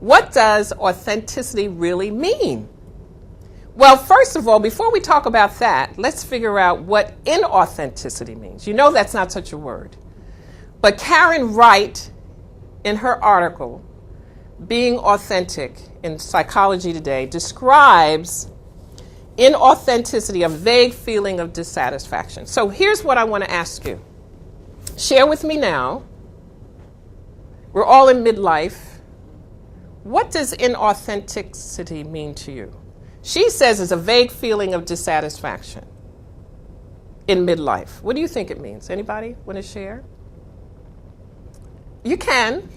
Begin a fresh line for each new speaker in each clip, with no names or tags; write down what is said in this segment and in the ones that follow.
What does authenticity really mean? Well, first of all, before we talk about that, let's figure out what inauthenticity means. You know that's not such a word. But Karen Wright, in her article, Being Authentic in Psychology Today, describes inauthenticity, a vague feeling of dissatisfaction. So here's what I want to ask you. Share with me now. We're all in midlife. What does inauthenticity mean to you? She says it's a vague feeling of dissatisfaction in midlife. What do you think it means? Anybody want to share? You can.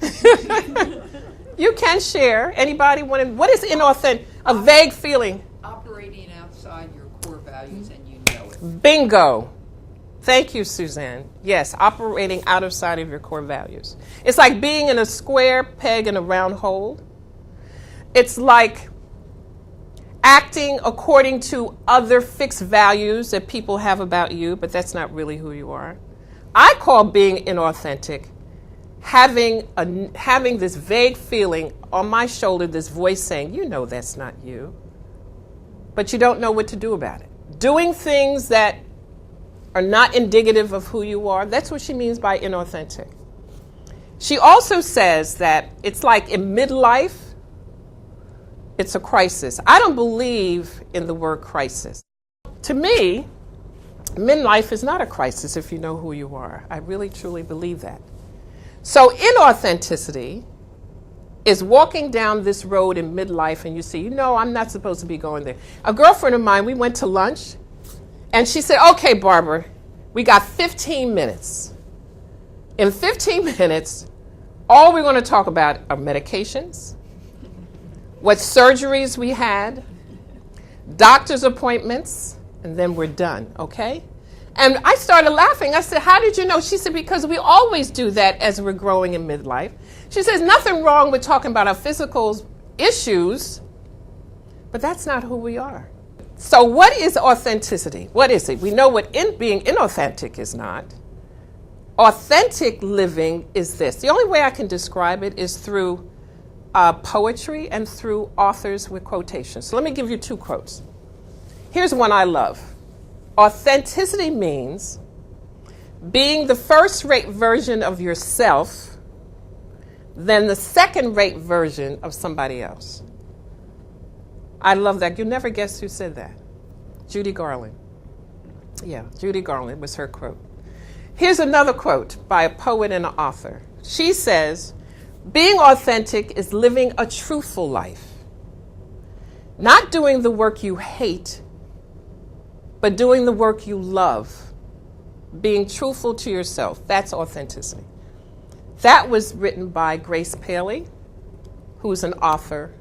You can share. Anybody want to? What is inauthentic? A vague feeling.
Operating outside your core values and you know it.
Bingo. Thank you, Suzanne. Yes, operating outside of your core values. It's like being in a square peg in a round hole. It's like acting according to other fixed values that people have about you, but that's not really who you are. I call being inauthentic having this vague feeling on my shoulder, this voice saying, you know that's not you, but you don't know what to do about it. Doing things that are not indicative of who you are, that's what she means by inauthentic. She also says that it's like in midlife, it's a crisis. I don't believe in the word crisis. To me, midlife is not a crisis if you know who you are. I really, truly believe that. So inauthenticity is walking down this road in midlife and you see, you know, I'm not supposed to be going there. A girlfriend of mine, we went to lunch and she said, okay, Barbara, we got 15 minutes. In 15 minutes, all we're going to talk about are medications, what surgeries we had, doctor's appointments, and then we're done, okay? And I started laughing. I said, how did you know? She said, because we always do that as we're growing in midlife. She says, nothing wrong with talking about our physical issues, but that's not who we are. So what is authenticity? What is it? We know what being inauthentic is not. Authentic living is this. The only way I can describe it is through poetry and through authors with quotations. So let me give you two quotes. Here's one I love. Authenticity means being the first-rate version of yourself, then the second-rate version of somebody else. I love that. You'll never guess who said that. Judy Garland. Yeah, Judy Garland was her quote. Here's another quote by a poet and an author. She says, being authentic is living a truthful life, not doing the work you hate, but doing the work you love, being truthful to yourself. That's authenticity. That was written by Grace Paley, who's an author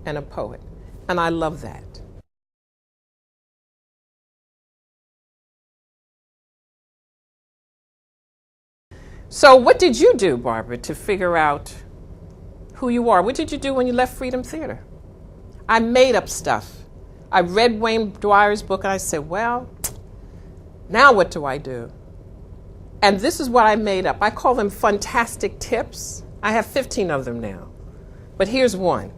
and a poet. And I love that. So what did you do, Barbara, to figure out who you are? What did you do when you left Freedom Theater? I made up stuff. I read Wayne Dwyer's book and I said, well, now what do I do? And this is what I made up. I call them fantastic tips. I have 15 of them now. But here's one.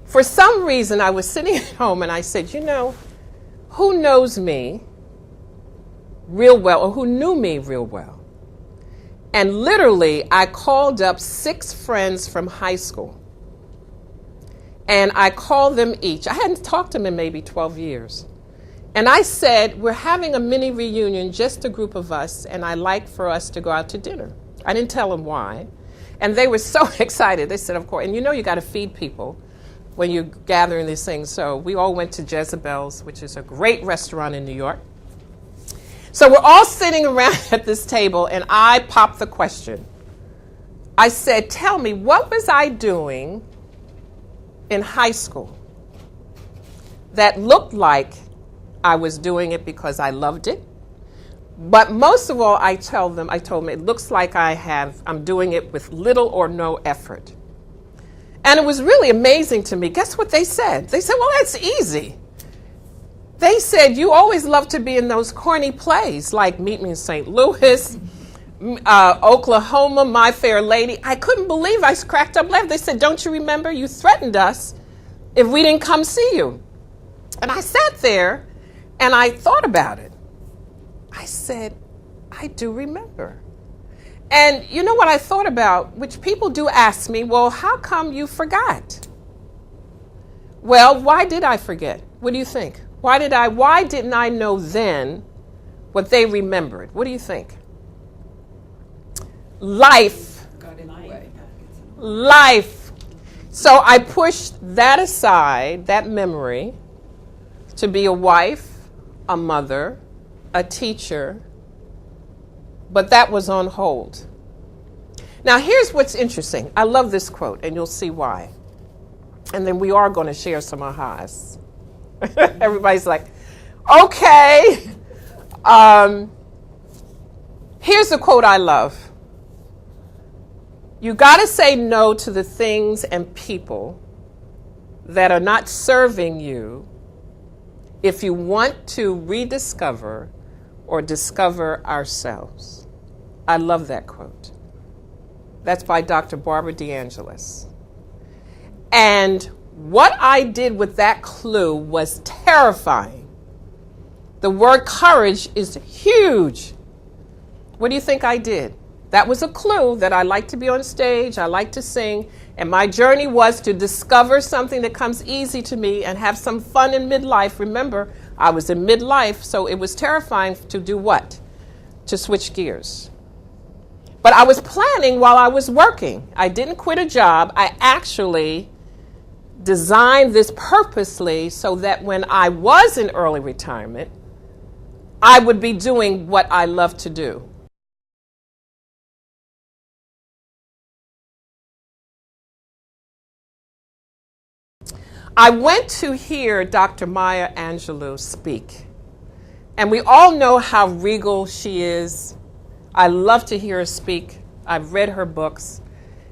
For some reason, I was sitting at home and I said, you know, who knows me real well or who knew me real well? And literally, I called up 6 friends from high school. And I called them each. I hadn't talked to them in maybe 12 years. And I said, we're having a mini reunion, just a group of us, and I'd like for us to go out to dinner. I didn't tell them why. And they were so excited. They said, of course. And you know you got to feed people when you're gathering these things. So we all went to Jezebel's, which is a great restaurant in New York. So we're all sitting around at this table, and I popped the question. I said, tell me, what was I doing in high school that looked like I was doing it because I loved it? But most of all, I told them, it looks like I'm doing it with little or no effort. And it was really amazing to me. Guess what they said? They said, well, that's easy. They said, you always love to be in those corny plays like Meet Me in St. Louis, Oklahoma, My Fair Lady. I couldn't believe I cracked up laughing. They said, don't you remember you threatened us if we didn't come see you? And I sat there and I thought about it. I said, I do remember. And you know what I thought about, which people do ask me, well, how come you forgot? Well, why did I forget? What do you think? Why didn't I know then what they remembered? What do you think? Life.
Got in the way.
Life. So I pushed that aside, that memory, to be a wife, a mother, a teacher, but that was on hold. Now here's what's interesting. I love this quote, and you'll see why. And then we are going to share some ahas. Everybody's like, okay. Here's the quote I love. You got to say no to the things and people that are not serving you if you want to rediscover or discover ourselves. I love that quote. That's by Dr. Barbara DeAngelis. And what I did with that clue was terrifying. The word courage is huge. What do you think I did? That was a clue that I like to be on stage, I like to sing, and my journey was to discover something that comes easy to me and have some fun in midlife. Remember, I was in midlife, so it was terrifying to do what? To switch gears. But I was planning while I was working. I didn't quit a job. I actually designed this purposely so that when I was in early retirement, I would be doing what I love to do. I went to hear Dr. Maya Angelou speak, and we all know how regal she is. I love to hear her speak. I've read her books,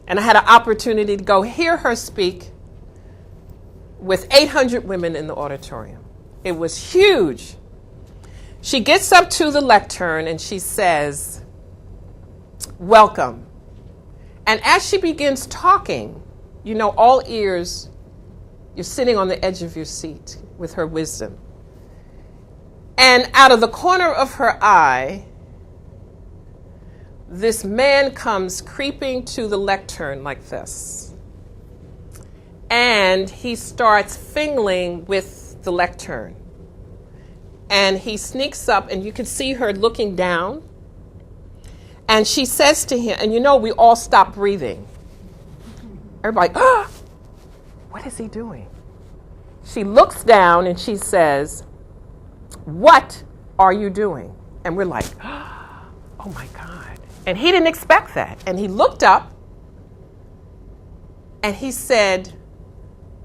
and I had an opportunity to go hear her speak with 800 women in the auditorium. It was huge. She gets up to the lectern and she says, welcome. And as she begins talking, you know, all ears, you're sitting on the edge of your seat with her wisdom. And out of the corner of her eye, this man comes creeping to the lectern like this. And he starts fingling with the lectern. And he sneaks up, and you can see her looking down. And she says to him, and you know, we all stop breathing. Everybody, ah! What is he doing? She looks down and she says, what are you doing? And we're like, oh my God. And he didn't expect that. And he looked up and he said,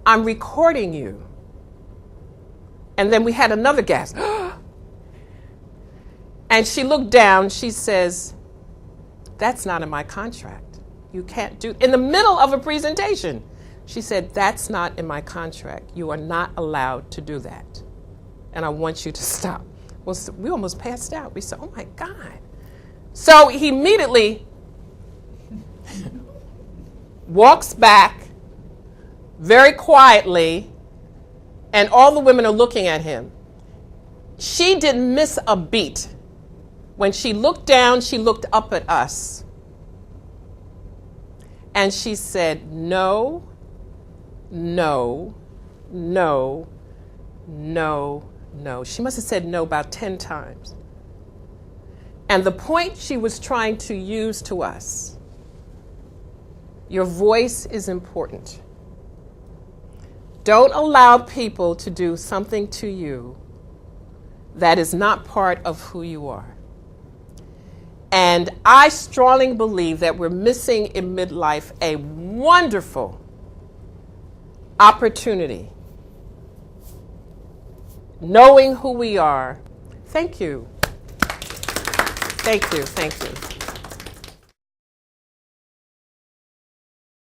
I'm recording you. And then we had another gasp. And she looked down, she says, that's not in my contract. You can't do, in the middle of a presentation. She said, that's not in my contract. You are not allowed to do that. And I want you to stop. Well, we almost passed out. We said, oh my God. So he immediately walks back very quietly, and all the women are looking at him. She didn't miss a beat. When she looked down, she looked up at us. And she said, no, no, no, no, no. She must have said no about 10 times. And the point she was trying to use to us, your voice is important. Don't allow people to do something to you that is not part of who you are. And I strongly believe that we're missing in midlife a wonderful opportunity. Knowing who we are. Thank you. Thank you. Thank you.